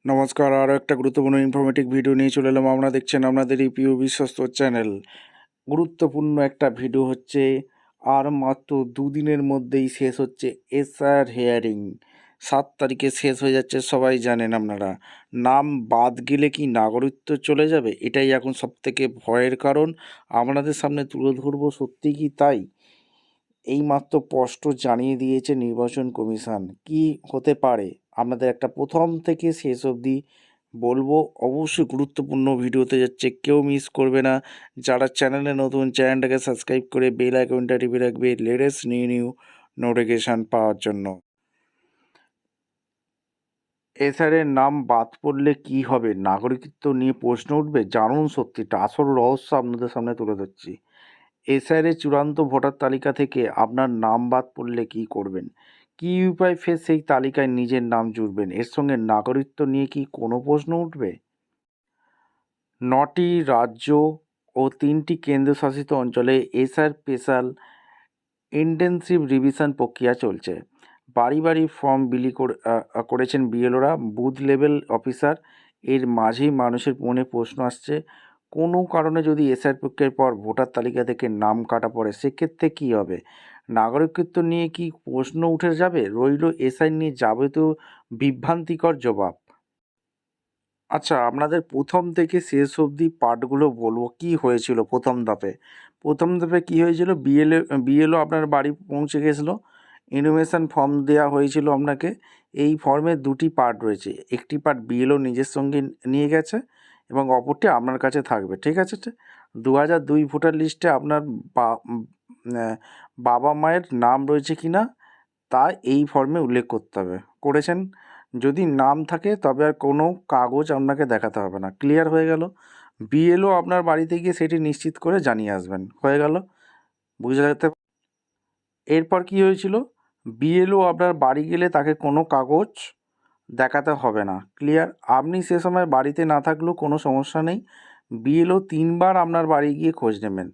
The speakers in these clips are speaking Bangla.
নমস্কার, আরও একটা গুরুত্বপূর্ণ ইনফরমেটিভ ভিডিও নিয়ে চলে এলাম। আমরা দেখছেন আপনাদের এই প্রিয় বিশ্বস্ত চ্যানেল। গুরুত্বপূর্ণ একটা ভিডিও হচ্ছে, আর মাত্র দুদিনের মধ্যেই শেষ হচ্ছে এসআর হেয়ারিং। 7 তারিখে শেষ হয়ে যাচ্ছে, সবাই জানেন আপনারা। নাম বাদ গেলে কি নাগরিকত্ব চলে যাবে? এটাই এখন সবথেকে ভয়ের কারণ। আপনাদের সামনে তুলে ধরবো, সত্যি কি তাই? এইমাত্র স্পষ্ট জানিয়ে দিয়েছে নির্বাচন কমিশন। কি হতে পারে আপনাদের একটা প্রথম থেকে শেষ অবধি বলবো। অবশ্যই গুরুত্বপূর্ণ ভিডিওতে যাচ্ছে, কেউ মিস করবে না। যারা চ্যানেলে নতুন, চ্যানেলটাকে সাবস্ক্রাইব করে বেল আইকনটা টিপে রাখবে লেটেস্ট নিউ নোটিফিকেশান পাওয়ার জন্য। এসআরের নাম বাদ পড়লে কি হবে? নাগরিকত্ব নিয়ে প্রশ্ন উঠবে। জানুন সত্যিটা, আসল রহস্য আপনাদের সামনে তুলে ধরছি। এসআরের চূড়ান্ত ভোটার তালিকা থেকে আপনার নাম বাদ পড়লে কী করবেন? কী উপায় ফের সেই তালিকায় নিজের নাম জুড়বেন? এর সঙ্গে নাগরিকত্ব নিয়ে কি কোনো প্রশ্ন উঠবে? 9টি রাজ্য ও 3টি কেন্দ্রশাসিত অঞ্চলে এসআর স্পেশাল ইন্টেনসিভ রিভিশন প্রক্রিয়া চলছে। বাড়ি বাড়ি ফর্ম বিলি করেছেন বিএলওরা, বুথ লেভেল অফিসার। এর মাঝেই মানুষের মনে প্রশ্ন আসছে, কোনো কারণে যদি এসআর প্রক্রিয়ার পর ভোটার তালিকা থেকে নাম কাটা পড়ে, সেক্ষেত্রে কী হবে? নাগরিকত্ব নিয়ে কি প্রশ্ন উঠে যাবে? রইল এসআই নিয়ে যাবতীয় বিভ্রান্তিকর জবাব। আচ্ছা, আপনাদের প্রথম থেকে শেষ অবধি পার্টগুলো বলবো কী হয়েছিল প্রথম ধাপে। প্রথম ধাপে কী হয়েছিল, বিএলও আপনার বাড়ি পৌঁছে গেছিলো, ইনফরমেশান ফর্ম দেওয়া হয়েছিল আপনাকে। এই ফর্মের দুটি পার্ট রয়েছে, একটি পার্ট বিএলও নিজের সঙ্গে নিয়ে গেছে এবং অপরটি আপনার কাছে থাকবে, ঠিক আছে? 2002 ভোটার লিস্টে আপনার বাবা মায়ের নাম রয়েছে কি না তা এই ফর্মে উল্লেখ করতে হবে। করেছেন? যদি নাম থাকে তবে আর কোনো কাগজ আপনাকে দেখাতে হবে না। ক্লিয়ার হয়ে গেল? বিএলও আপনার বাড়িতে গিয়ে সেটি নিশ্চিত করে জানিয়ে আসবেন। হয়ে গেল? বুঝে যেতে। এরপর কি হয়েছিল, বিএলও আপনার বাড়ি গেলে তাকে কোনো কাগজ দেখাতে হবে না। ক্লিয়ার? আপনি সে সময় বাড়িতে না থাকলেও কোনো সমস্যা নেই। বিএলও 3বার আপনার বাড়ি গিয়ে খোঁজ নেবেন।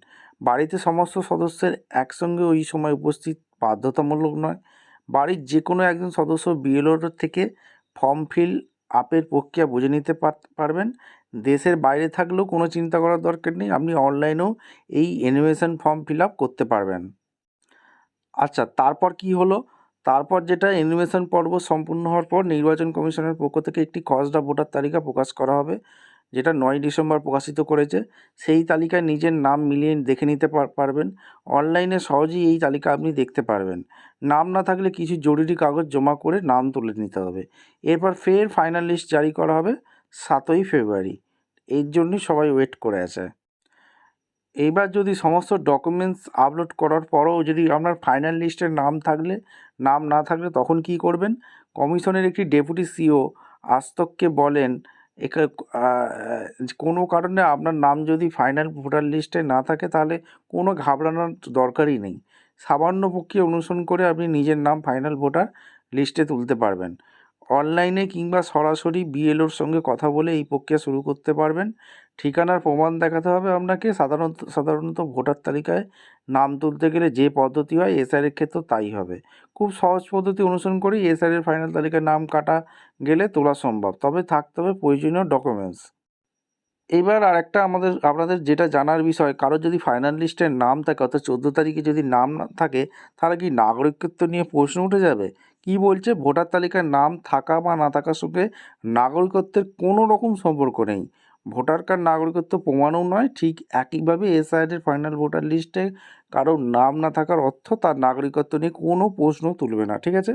বাড়িতে সমস্ত সদস্যের একসঙ্গে ওই সময় উপস্থিত বাধ্যতামূলক নয়। বাড়ির যে কোনো একজন সদস্য বিএলওর থেকে ফর্ম ফিল আপের প্রক্রিয়া বুঝে নিতে পারবেন। দেশের বাইরে থাকলেও কোনো চিন্তা করার দরকার নেই, আপনি অনলাইনেও এই এনুমেশন ফর্ম ফিল আপ করতে পারবেন। আচ্ছা, তারপর কি হলো? তারপর যেটা, এনিমেশন পর্ব সম্পূর্ণ হওয়ার পর নির্বাচন কমিশনের পক্ষ থেকে একটি খসড়া ভোটার তালিকা প্রকাশ করা হবে, যেটা 9ই ডিসেম্বর প্রকাশিত করেছে। সেই তালিকায় নিজের নাম মিলিয়ে দেখে নিতে পারবেন। অনলাইনে সহজেই এই তালিকা আপনি দেখতে পারবেন। নাম না থাকলে কিছু জরুরি কাগজ জমা করে নাম তুলে নিতে হবে। এরপর ফের ফাইনাল লিস্ট জারি করা হবে 7ই ফেব্রুয়ারি। এর জন্যই সবাই ওয়েট করে আছে। এইবার যদি সমস্ত ডকুমেন্টস আপলোড করার পরেও যদি আপনার ফাইনাল লিস্টের নাম না থাকলে তখন কি করবেন? কমিশনের একটি ডেপুটি সিও আস্তককে বলেন, কোনো কারণে আপনার নাম যদি ফাইনাল ভোটার লিস্টে না থাকে তাহলে কোনো ঘাবড়ানোর দরকারই নেই। সামান্য প্রক্রিয়া অনুসরণ করে আপনি নিজের নাম ফাইনাল ভোটার লিস্টে তুলতে পারবেন। অনলাইনে কিংবা সরাসরি বিএলওর সঙ্গে কথা বলে এই প্রক্রিয়া শুরু করতে পারবেন। ঠিকানার প্রমাণ দেখাতে হবে আপনাকে। সাধারণত ভোটার তালিকায় নাম তুলতে গেলে যে পদ্ধতি হয়, এসআরের ক্ষেত্রেও তাই হবে। খুব সহজ পদ্ধতি অনুসরণ করেই এসআরের ফাইনাল তালিকায় নাম কাটা গেলে তোলা সম্ভব, তবে থাকতে হবে প্রয়োজনীয় ডকুমেন্টস। এবার আরেকটা আপনাদের যেটা জানার বিষয়, কারোর যদি ফাইনাল লিস্টের নাম থাকে, অর্থাৎ 14 তারিখে যদি নাম না থাকে, তাহলে কি নাগরিকত্ব নিয়ে প্রশ্ন উঠে যাবে? কি বলছে, ভোটার তালিকায় নাম থাকা বা না থাকার সঙ্গে নাগরিকত্বের কোনো রকম সম্পর্ক নেই। ভোটার কার্ড নাগরিকত্ব প্রমাণও নয়। ঠিক একইভাবে এসআইআরের ফাইনাল ভোটার লিস্টে কারোর নাম না থাকার অর্থ তার নাগরিকত্ব নিয়ে কোনো প্রশ্ন তুলবে না, ঠিক আছে?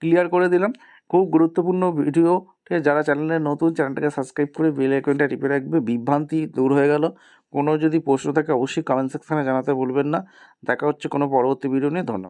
ক্লিয়ার করে দিলাম। খুব গুরুত্বপূর্ণ ভিডিও। ঠিক আছে? যারা চ্যানেলে নতুন, চ্যানেলটাকে সাবস্ক্রাইব করে বেল আইকনটা টিপে রাখবে। বিভ্রান্তি দূর হয়ে গেল। কোনো যদি প্রশ্ন থাকে অবশ্যই কমেন্ট সেকশানে জানাতে ভুলবেন না। দেখা হচ্ছে কোনো পরবর্তী ভিডিও নিয়ে। ধন্যবাদ।